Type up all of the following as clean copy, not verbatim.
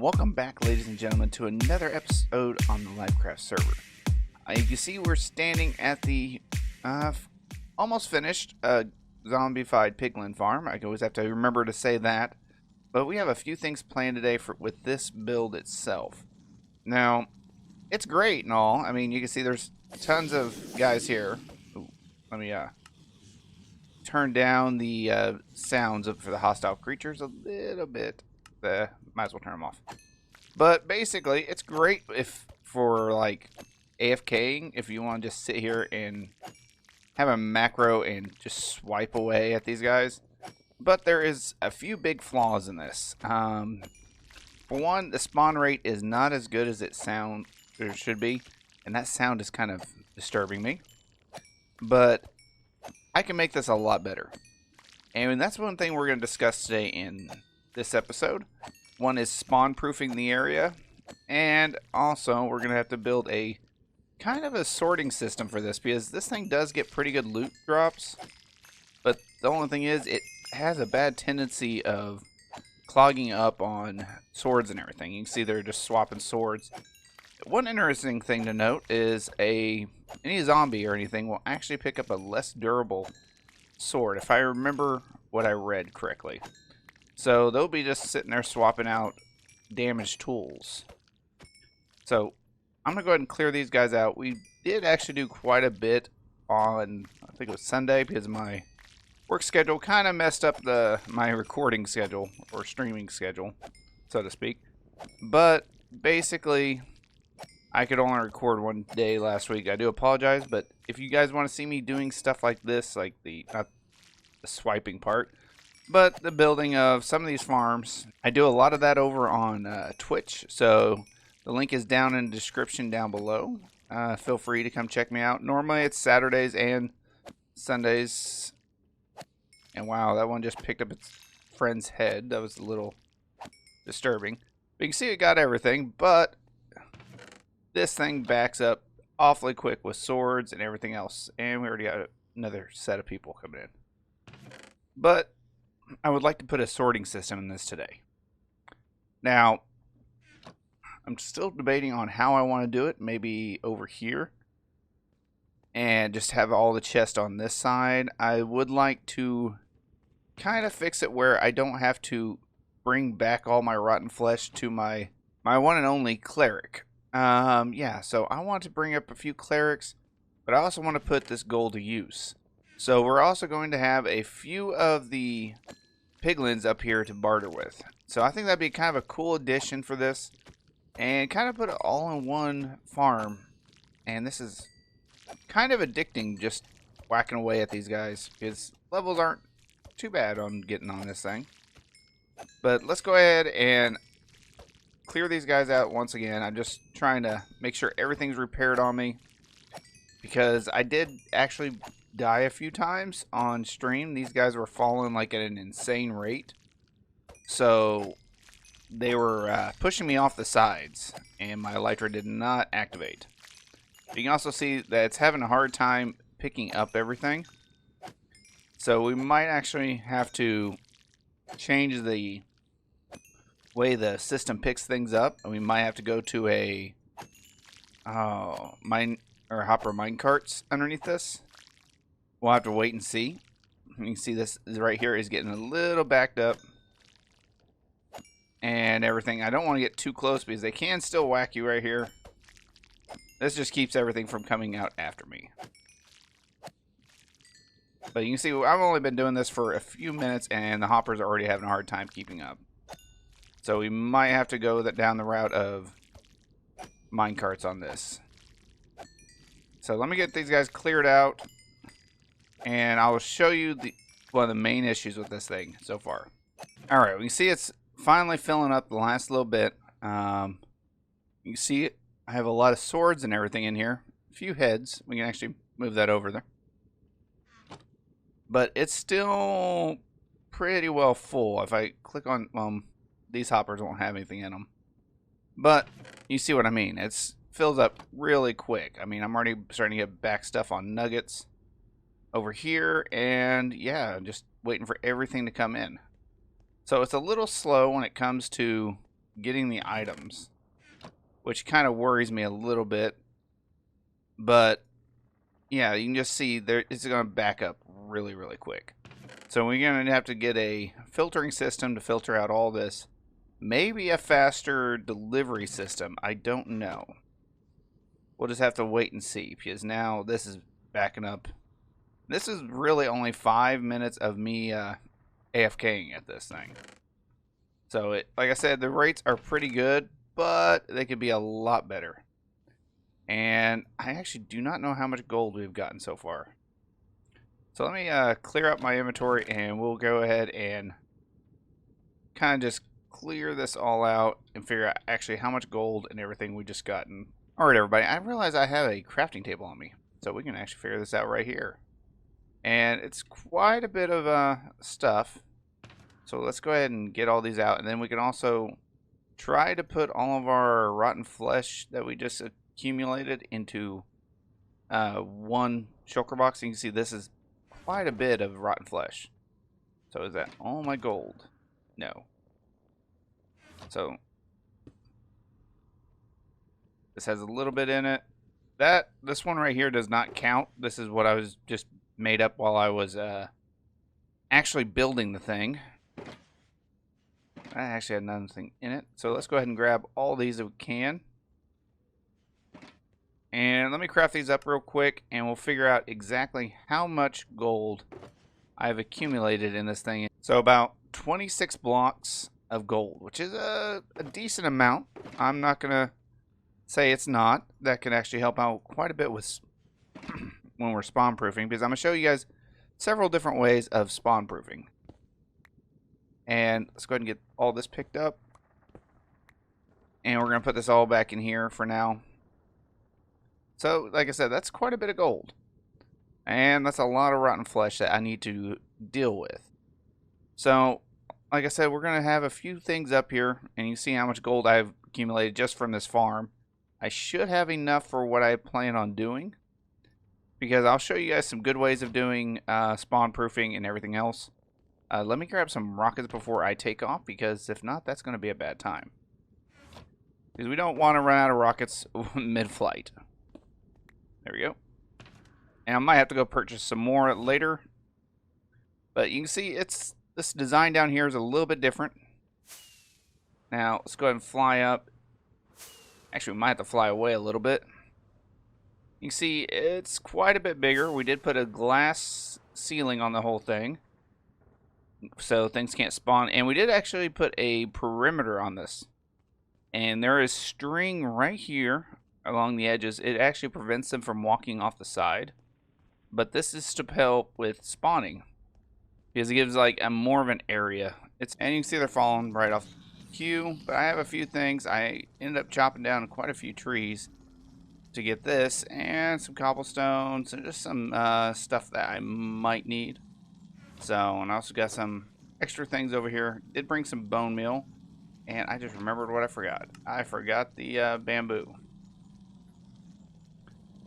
Welcome back, ladies and gentlemen, to another episode on the Lyfcraft server. You can see we're standing at the almost finished zombified piglin farm. I always have to remember to say that. But we have a few things planned today with this build itself. Now, it's great and all. I mean, you can see there's tons of guys here. Ooh, let me turn down the sounds for the hostile creatures a little bit. Might as well turn them off. But basically, it's great for like AFKing, if you want to just sit here and have a macro and just swipe away at these guys. But there is a few big flaws in this. For one, the spawn rate is not as good as it should be, and that sound is kind of disturbing me. But I can make this a lot better, and that's one thing we're going to discuss today in this episode. One is spawn proofing the area, and also we're gonna have to build a kind of a sorting system for this, because this thing does get pretty good loot drops, but the only thing is it has a bad tendency of clogging up on swords and everything. You can see they're just swapping swords. One interesting thing to note is any zombie or anything will actually pick up a less durable sword, if I remember what I read correctly. So they'll be just sitting there swapping out damaged tools. So I'm going to go ahead and clear these guys out. We did actually do quite a bit on, I think it was Sunday, because my work schedule kind of messed up my recording schedule, or streaming schedule, so to speak. But basically, I could only record one day last week. I do apologize, but if you guys want to see me doing stuff like this, like not the swiping part, but the building of some of these farms, I do a lot of that over on Twitch, so the link is down in the description down below. Feel free to come check me out. Normally it's Saturdays and Sundays. And wow, that one just picked up its friend's head. That was a little disturbing. But you can see it got everything, but this thing backs up awfully quick with swords and everything else. And we already got another set of people coming in. But I would like to put a sorting system in this today. Now, I'm still debating on how I want to do it. Maybe over here. And just have all the chests on this side. I would like to kind of fix it where I don't have to bring back all my rotten flesh to my one and only cleric. Yeah, so I want to bring up a few clerics, but I also want to put this gold to use. So we're also going to have a few of the piglins up here to barter with. So I think that'd be kind of a cool addition for this, and kind of put it all in one farm. And this is kind of addicting, just whacking away at these guys, because levels aren't too bad on getting on this thing. But let's go ahead and clear these guys out once again. I'm just trying to make sure everything's repaired on me, because I did actually die a few times on stream. These guys were falling like at an insane rate, so they were pushing me off the sides, and my elytra did not activate. You can also see that it's having a hard time picking up everything, so we might actually have to change the way the system picks things up, and we might have to go to a hopper mine carts underneath this. We'll have to wait and see. You can see this right here is getting a little backed up and everything. I don't want to get too close because they can still whack you right here. This just keeps everything from coming out after me. But you can see I've only been doing this for a few minutes, and the hoppers are already having a hard time keeping up. So we might have to go down the route of minecarts on this. So let me get these guys cleared out, and I will show you one of the main issues with this thing so far. Alright, we can see it's finally filling up the last little bit. You can see it. I have a lot of swords and everything in here. A few heads. We can actually move that over there. But it's still pretty well full. If I click on, these hoppers won't have anything in them. But you see what I mean. It fills up really quick. I mean, I'm already starting to get back stuff on nuggets over here, and yeah, just waiting for everything to come in. So it's a little slow when it comes to getting the items, which kind of worries me a little bit. But yeah, you can just see there it's going to back up really, really quick. So we're going to have to get a filtering system to filter out all this. Maybe a faster delivery system. I don't know. We'll just have to wait and see, because now this is backing up. This is really only 5 minutes of me AFKing at this thing. So, like I said, the rates are pretty good, but they could be a lot better. And I actually do not know how much gold we've gotten so far. So let me clear up my inventory, and we'll go ahead and kind of just clear this all out and figure out actually how much gold and everything we just gotten. Alright everybody, I realize I have a crafting table on me, so we can actually figure this out right here. And it's quite a bit of stuff. So let's go ahead and get all these out, and then we can also try to put all of our rotten flesh that we just accumulated into one shulker box. You can see this is quite a bit of rotten flesh. So is that all my gold? No. So this has a little bit in it. This one right here does not count. This is what I was just made up while I was actually building the thing. I actually had nothing in it. So let's go ahead and grab all these if we can. And let me craft these up real quick, and we'll figure out exactly how much gold I've accumulated in this thing. So about 26 blocks of gold, which is a decent amount. I'm not going to say it's not. That can actually help out quite a bit with when we're spawn proofing, because I'm going to show you guys several different ways of spawn proofing. And let's go ahead and get all this picked up. And we're going to put this all back in here for now. So, like I said, that's quite a bit of gold. And that's a lot of rotten flesh that I need to deal with. So, like I said, we're going to have a few things up here. And you see how much gold I've accumulated just from this farm. I should have enough for what I plan on doing. Because I'll show you guys some good ways of doing spawn proofing and everything else. Let me grab some rockets before I take off, because if not, that's going to be a bad time. Because we don't want to run out of rockets mid-flight. There we go. And I might have to go purchase some more later. But you can see this design down here is a little bit different. Now, let's go ahead and fly up. Actually, we might have to fly away a little bit. You can see it's quite a bit bigger. We did put a glass ceiling on the whole thing, so things can't spawn. And we did actually put a perimeter on this. And there is string right here along the edges. It actually prevents them from walking off the side. But this is to help with spawning, because it gives like a more of an area. And you can see they're falling right off cue. But I have a few things. I ended up chopping down quite a few trees to get this, and some cobblestones, and just some stuff that I might need. So, and I also got some extra things over here. Did bring some bone meal, and I just remembered what I forgot. I forgot the bamboo.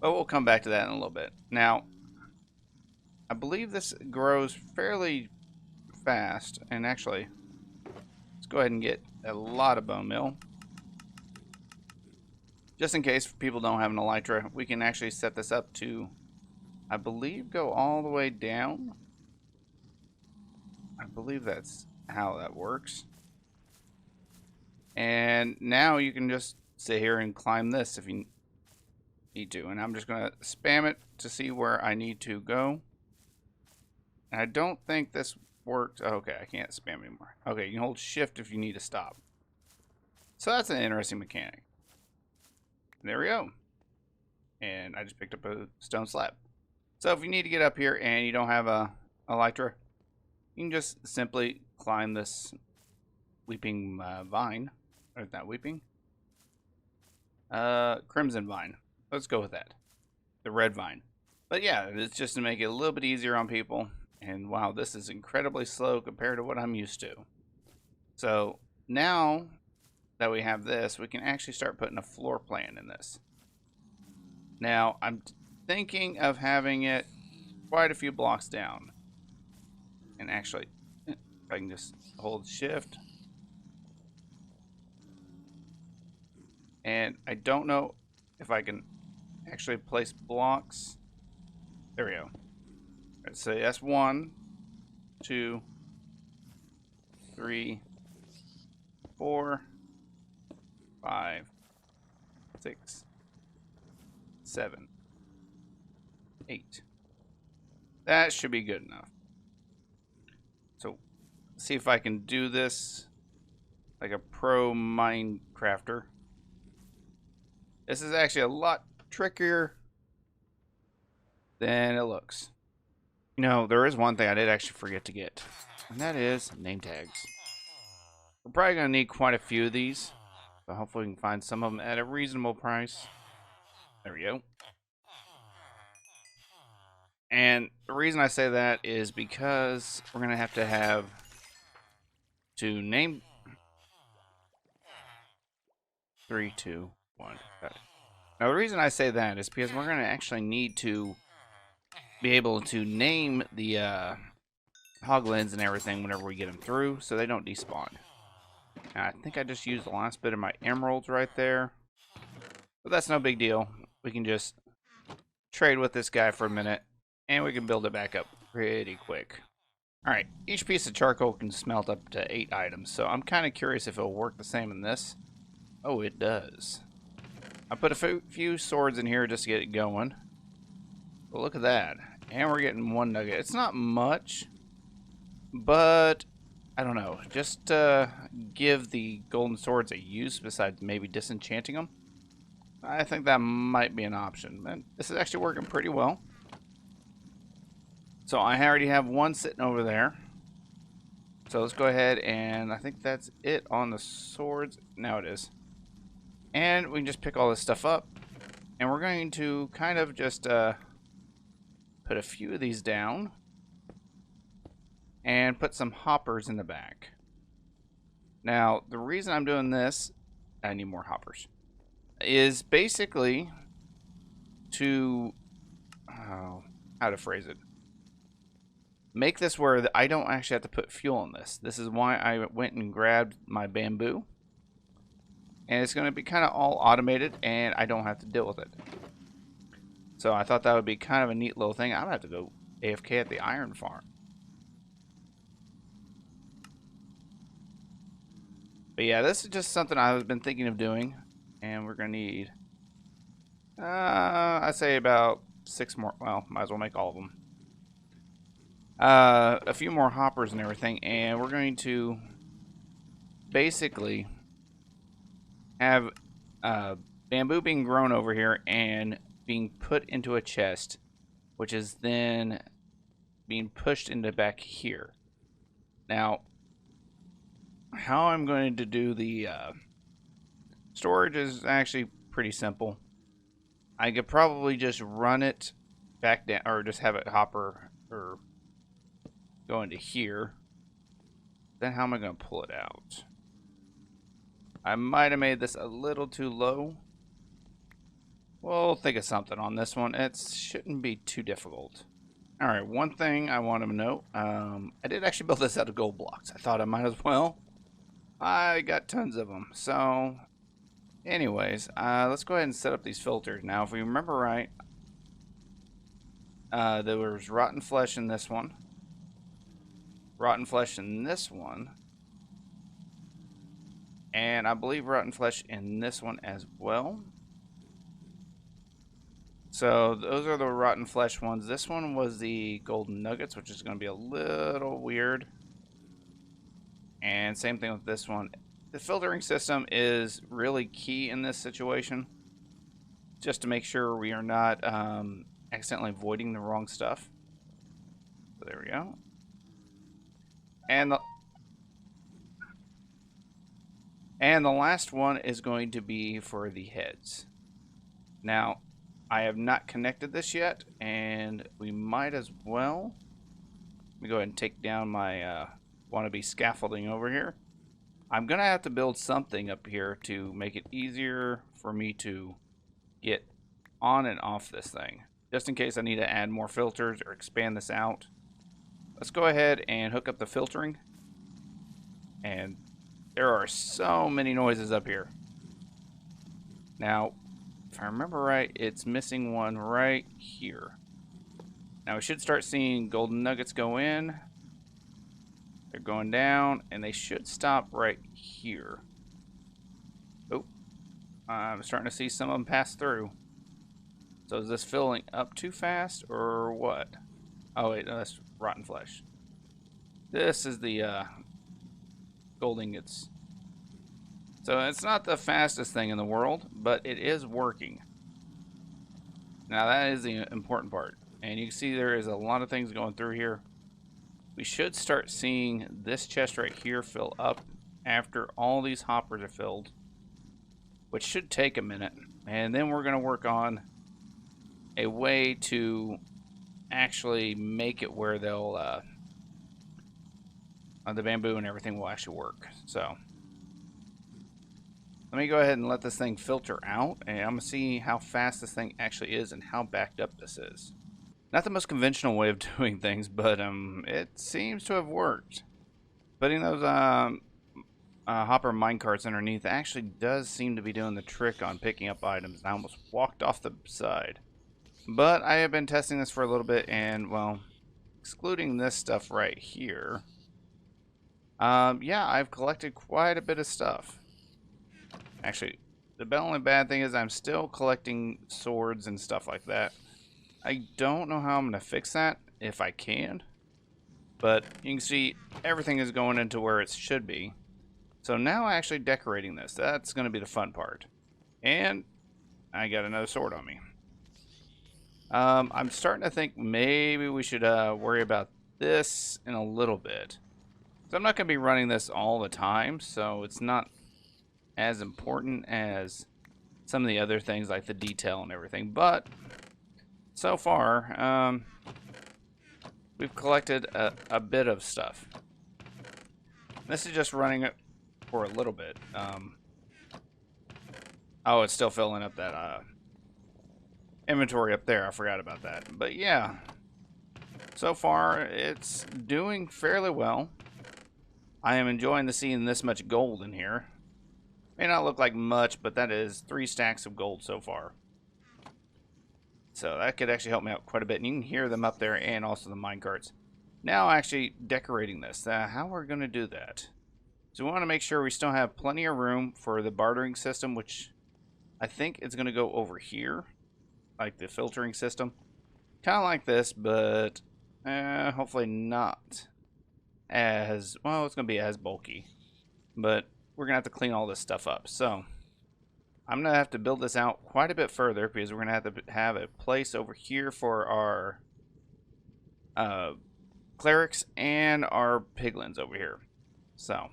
But we'll come back to that in a little bit. Now, I believe this grows fairly fast, and actually, let's go ahead and get a lot of bone meal. Just in case people don't have an elytra, we can actually set this up to, I believe, go all the way down. I believe that's how that works. And now you can just sit here and climb this if you need to. And I'm just going to spam it to see where I need to go. And I don't think this works. Oh, okay, I can't spam anymore. Okay, you can hold shift if you need to stop. So that's an interesting mechanic. There we go. And I just picked up a stone slab. So if you need to get up here and you don't have a elytra, you can just simply climb this weeping vine. Or not weeping. Crimson vine. Let's go with that. The red vine. But yeah, it's just to make it a little bit easier on people. And wow, this is incredibly slow compared to what I'm used to. So now that we have this, we can actually start putting a floor plan in this. Now, I'm thinking of having it quite a few blocks down. And actually, if I can just hold shift. And I don't know if I can actually place blocks. There we go. Let's say that's 1, 2, 3, 4, 5, 6, 7, 8. That should be good enough. So, see if I can do this like a pro Minecrafter. This is actually a lot trickier than it looks. You know, there is one thing I did actually forget to get, and that is name tags. We're probably going to need quite a few of these, so hopefully we can find some of them at a reasonable price. There we go. And the reason I say that is because we're going to have to name 3, 2, 1. Got it. Now the reason I say that is because we're going to actually need to be able to name the hoglins and everything whenever we get them through, so they don't despawn. Now, I think I just used the last bit of my emeralds right there, but that's no big deal. We can just trade with this guy for a minute, and we can build it back up pretty quick. Alright, each piece of charcoal can smelt up to 8 items, so I'm kind of curious if it'll work the same in this. Oh, it does. I put a few swords in here just to get it going. But look at that. And we're getting 1 nugget. It's not much, but I don't know. Just give the golden swords a use besides maybe disenchanting them. I think that might be an option. And this is actually working pretty well. So I already have 1 sitting over there. So let's go ahead, and I think that's it on the swords. Now it is. And we can just pick all this stuff up. And we're going to kind of just put a few of these down. And put some hoppers in the back. Now, the reason I'm doing this, I need more hoppers, is basically to, how to phrase it, make this where I don't actually have to put fuel in this. This is why I went and grabbed my bamboo. And it's going to be kind of all automated, and I don't have to deal with it. So I thought that would be kind of a neat little thing. I'm going to have to go AFK at the iron farm. But yeah, this is just something I've been thinking of doing. And we're going to need, I'd say about 6 more. Well, might as well make all of them. A few more hoppers and everything. And we're going to basically have bamboo being grown over here and being put into a chest, which is then being pushed into back here. Now, how I'm going to do the storage is actually pretty simple. I could probably just run it back down, or just have it hopper or go into here. Then how am I going to pull it out? I might have made this a little too low. We'll think of something on this one. It shouldn't be too difficult. Alright, one thing I want to know. I did actually build this out of gold blocks. I thought I might as well. I got tons of them. So, anyways, let's go ahead and set up these filters. Now, if we remember right, there was rotten flesh in this one. Rotten flesh in this one. And I believe rotten flesh in this one as well. So those are the rotten flesh ones. This one was the golden nuggets, which is going to be a little weird. And same thing with this one. The filtering system is really key in this situation, just to make sure we are not accidentally voiding the wrong stuff. So there we go. And the last one is going to be for the heads. Now, I have not connected this yet, and we might as well. Let me go ahead and take down my wannabe scaffolding over here. I'm going to have to build something up here to make it easier for me to get on and off this thing, just in case I need to add more filters or expand this out. Let's go ahead and hook up the filtering. And there are so many noises up here. Now, if I remember right, it's missing one right here. Now we should start seeing golden nuggets go in. They're going down, and they should stop right here. Oh, I'm starting to see some of them pass through. So is this filling up too fast, or what? Oh wait, no, that's rotten flesh. This is the gold ingots. So it's not the fastest thing in the world, but it is working. Now that is the important part. And you can see there is a lot of things going through here. We should start seeing this chest right here fill up after all these hoppers are filled, which should take a minute. And then we're going to work on a way to actually make it where they'll the bamboo and everything will actually work. So let me go ahead and let this thing filter out, and I'm going to see how fast this thing actually is and how backed up this is. Not the most conventional way of doing things, but it seems to have worked. Putting those hopper minecarts underneath actually does seem to be doing the trick on picking up items. I almost walked off the side. But I have been testing this for a little bit, and, well, excluding this stuff right here, yeah, I've collected quite a bit of stuff. Actually, the only bad thing is I'm still collecting swords and stuff like that. I don't know how I'm going to fix that, if I can. But you can see everything is going into where it should be. So now actually decorating this, that's going to be the fun part. And I got another sword on me. I'm starting to think maybe we should worry about this in a little bit. So I'm not going to be running this all the time, so it's not as important as some of the other things like the detail and everything. But so far, we've collected a bit of stuff. This is just running it for a little bit. Oh, it's still filling up that inventory up there. I forgot about that. But yeah, so far it's doing fairly well. I am enjoying seeing this much gold in here. May not look like much, but that is 3 stacks of gold so far. So that could actually help me out quite a bit. And you can hear them up there and also the minecarts. Now actually decorating this. How we're going to do that. So we want to make sure we still have plenty of room for the bartering system, which I think is going to go over here. Like the filtering system. Kind of like this, but hopefully not as, well, it's going to be as bulky. But we're going to have to clean all this stuff up. So I'm going to have to build this out quite a bit further because we're going to have a place over here for our clerics and our piglins over here. So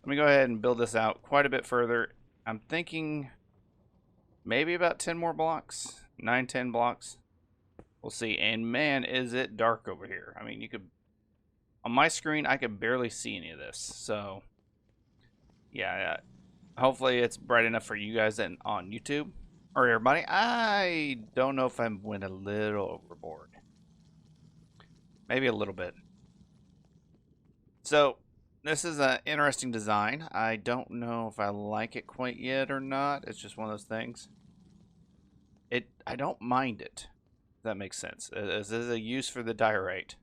let me go ahead and build this out quite a bit further. I'm thinking maybe about 10 more blocks, 9, 10 blocks. We'll see. And man, is it dark over here. I mean, you could, on my screen, I could barely see any of this. So yeah, hopefully it's bright enough for you guys on YouTube. All right, everybody. I don't know if I went a little overboard. Maybe a little bit. So this is an interesting design. I don't know if I like it quite yet or not. It's just one of those things. I don't mind it, if that makes sense. This is a use for the diorite.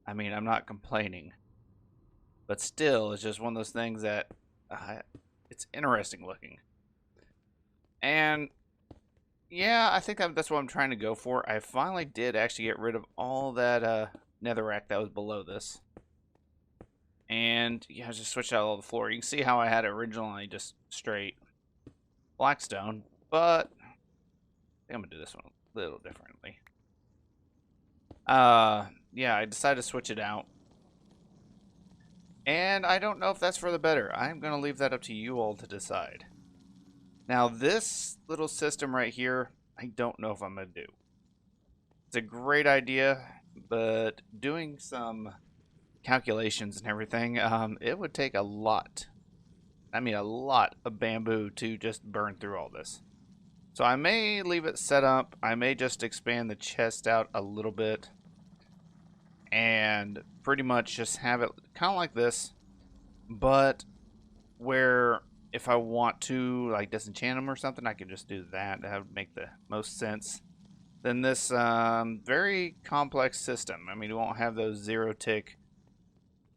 I mean, I'm not complaining. But still, it's just one of those things that it's interesting looking. And yeah, I think that's what I'm trying to go for. I finally did actually get rid of all that netherrack that was below this. And yeah, I just switched out all the floor. You can see how I had originally just straight blackstone, but I think I'm gonna do this one a little differently. Yeah, I decided to switch it out. And I don't know if that's for the better. I'm gonna leave that up to you all to decide. Now this little system right here, I don't know if I'm gonna do. It's a great idea, but doing some calculations and everything, it would take a lot. I mean a lot of bamboo to just burn through all this. So I may leave it set up. I may just expand the chest out a little bit. And pretty much just have it kind of like this. But where if I want to like disenchant them or something, I could just do that. That would make the most sense than this very complex system. I mean, we won't have those 0-tick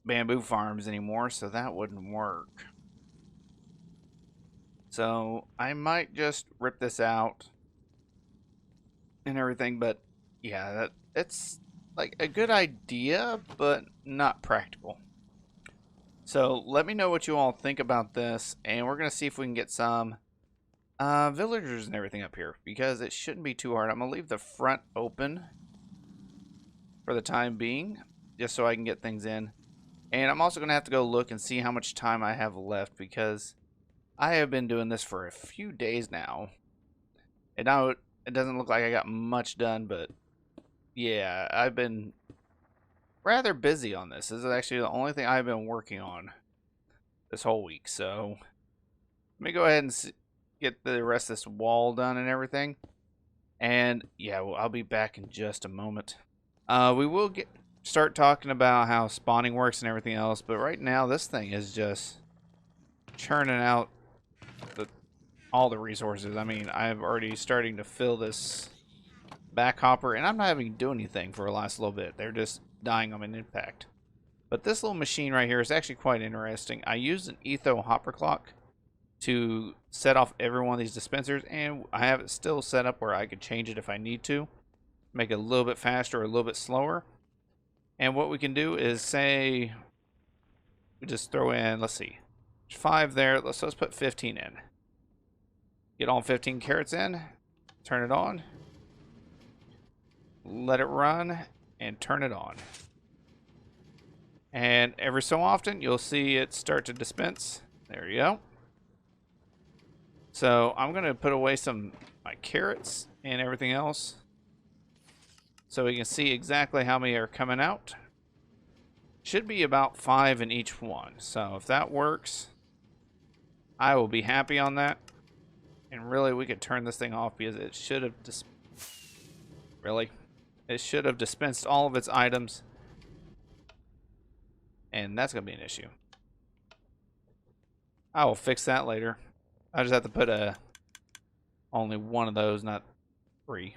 bamboo farms anymore, so that wouldn't work. So I might just rip this out and everything, but yeah, it's like a good idea, but not practical. So let me know what you all think about this, and we're gonna see if we can get some villagers and everything up here, because it shouldn't be too hard. I'm gonna leave the front open for the time being, just so I can get things in. And I'm also gonna have to go look and see how much time I have left, because I have been doing this for a few days now, and now it doesn't look like I got much done, but yeah, I've been rather busy on this. This is actually the only thing I've been working on this whole week. So let me go ahead and get the rest of this wall done and everything. And yeah, well, I'll be back in just a moment. We will start talking about how spawning works and everything else, but right now this thing is just churning out all the resources. I mean, I'm already starting to fill this back hopper, and I'm not having to do anything for the last little bit. They're just dying on an impact. But this little machine right here is actually quite interesting. I used an etho hopper clock to set off every one of these dispensers, and I have it still set up where I could change it if I need to, make it a little bit faster or a little bit slower. And what we can do is say we just throw in, let's see, 5 there. Let's put 15 in. Get all 15 carrots in, turn it on, let it run, and turn it on. And every so often you'll see it start to dispense. There you go. So I'm going to put away some my carrots and everything else, so we can see exactly how many are coming out. Should be about 5 in each one. So if that works, I will be happy on that. And really, we could turn this thing off, because it should have it should have dispensed all of its items, and that's gonna be an issue. I will fix that later. I just have to put only one of those, not 3.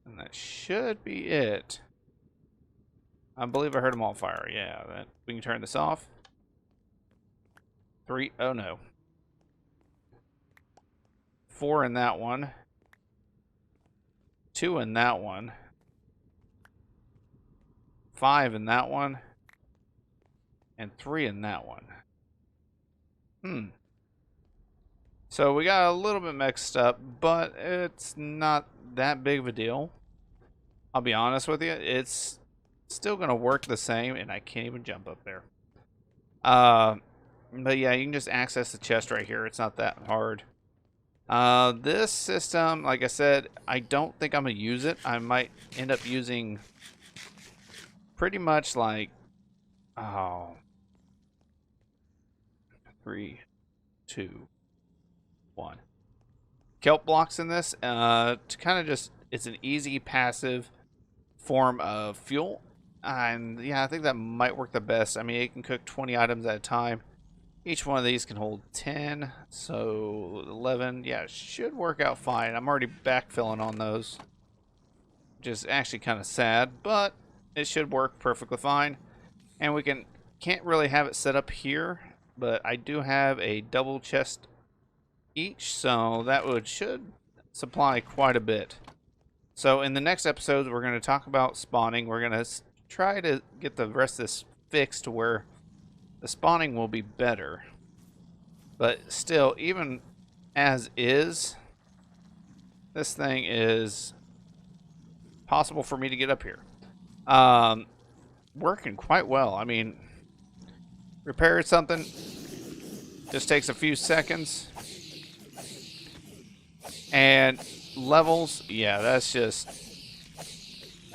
And that should be it. I believe I heard them all fire. Yeah, we can turn this off. 3. Oh no. 4 in that one. 2 in that one. 5 in that one. And 3 in that one. So we got a little bit mixed up, but it's not that big of a deal. I'll be honest with you. It's still going to work the same, and I can't even jump up there. But yeah, you can just access the chest right here. It's not that hard. This system, like I said, I don't think I'm going to use it. I might end up using pretty much like, 3, 2, 1. Kelp blocks in this, to kind of just, it's an easy passive form of fuel. And yeah, I think that might work the best. I mean, it can cook 20 items at a time. Each one of these can hold 10, so 11. Yeah, it should work out fine. I'm already backfilling on those, which is actually kind of sad, but it should work perfectly fine. And we can't really have it set up here, but I do have a double chest each, so that should supply quite a bit. So in the next episode, we're going to talk about spawning. We're going to try to get the rest of this fixed to where the spawning will be better. But still, even as is, this thing is possible for me to get up here. Working quite well. I mean, repair something just takes a few seconds. And levels, yeah, that's just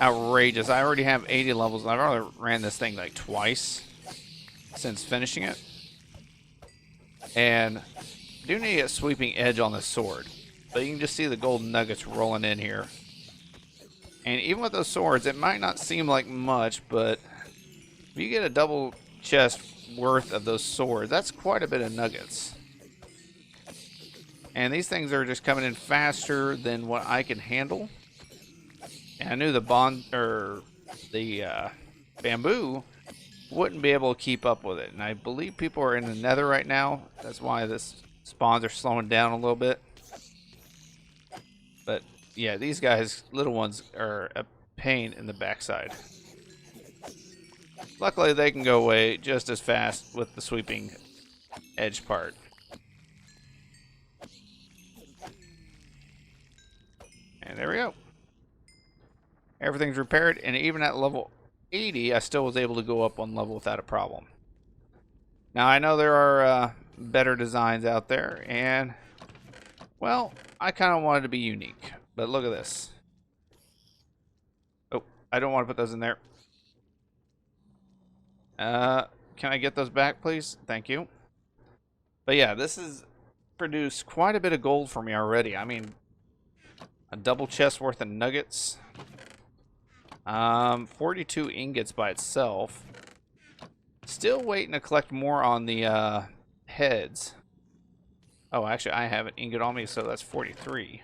outrageous. I already have 80 levels, and I've already ran this thing like twice since finishing it. And I do need a sweeping edge on the sword, but you can just see the golden nuggets rolling in here. And even with those swords, it might not seem like much, but if you get a double chest worth of those swords. That's quite a bit of nuggets. And these things are just coming in faster than what I can handle. And I knew the bamboo wouldn't be able to keep up with it. And I believe people are in the nether right now. That's why this spawns are slowing down a little bit. But yeah, these guys, little ones, are a pain in the backside. Luckily, they can go away just as fast with the sweeping edge part. And there we go. Everything's repaired, and even at level 80, I still was able to go up one level without a problem. Now, I know there are better designs out there, and, well, I kind of wanted to be unique. But look at this. Oh, I don't want to put those in there. Can I get those back, please? Thank you. But yeah, this has produced quite a bit of gold for me already. I mean, a double chest worth of nuggets. 42 ingots by itself. Still waiting to collect more on the heads. Oh, actually, I have an ingot on me, so that's 43.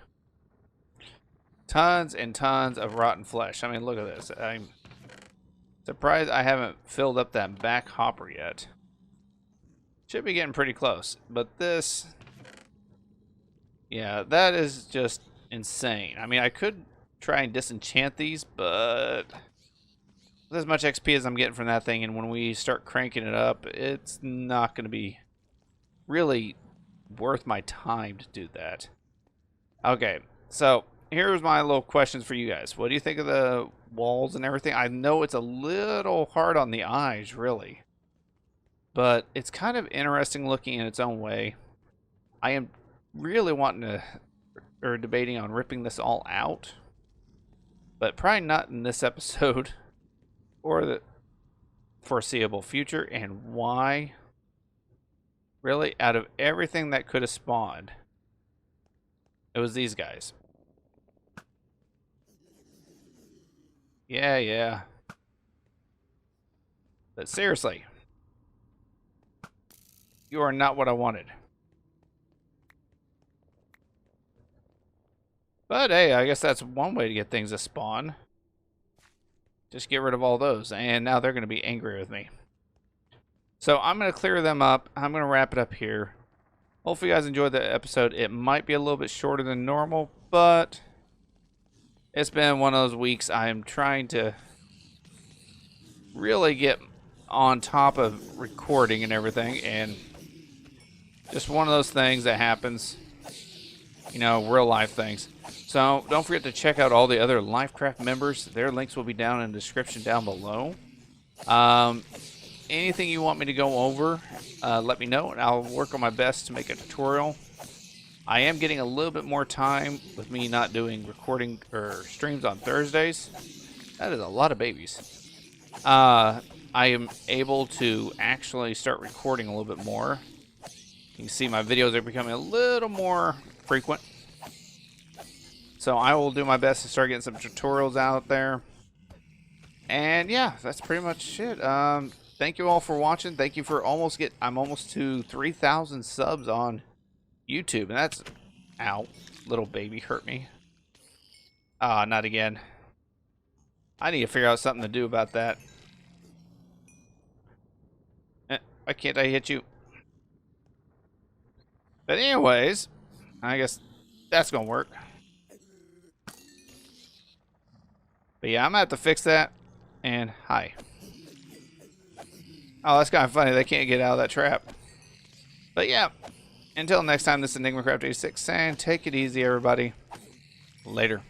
Tons and tons of rotten flesh. I mean, look at this. I'm surprised I haven't filled up that back hopper yet. Should be getting pretty close. But this... yeah, that is just insane. I mean, I could try and disenchant these, but with as much XP as I'm getting from that thing, and when we start cranking it up, it's not going to be really worth my time to do that. Okay, so here's my little questions for you guys. What do you think of the walls and everything? I know it's a little hard on the eyes, really, but it's kind of interesting looking in its own way. I am really wanting to, or debating on ripping this all out, but probably not in this episode or the foreseeable future. And why? Really, out of everything that could have spawned, it was these guys. Yeah. But seriously, you are not what I wanted. But hey, I guess that's one way to get things to spawn. Just get rid of all those, and now they're going to be angry with me. So I'm going to clear them up. I'm going to wrap it up here. Hopefully you guys enjoyed the episode. It might be a little bit shorter than normal, but it's been one of those weeks. I'm trying to really get on top of recording and everything, and just one of those things that happens, you know, real life things. So don't forget to check out all the other Lyfcraft members. Their links will be down in the description down below. Anything you want me to go over, let me know, and I'll work on my best to make a tutorial. I am getting a little bit more time with me not doing recording or streams on Thursdays. That is a lot of babies. I am able to actually start recording a little bit more. You can see my videos are becoming a little more frequent. So I will do my best to start getting some tutorials out there. And yeah, that's pretty much it. Thank you all for watching. Thank you for I'm almost to 3,000 subs on YouTube. And that's, ow, little baby hurt me. Ah, not again. I need to figure out something to do about that. Why can't I hit you? But anyways, I guess that's gonna work. But yeah, I'm gonna have to fix that. And hi. Oh, that's kind of funny. They can't get out of that trap. But yeah, until next time, this is EnigmaCraft86 saying take it easy, everybody. Later.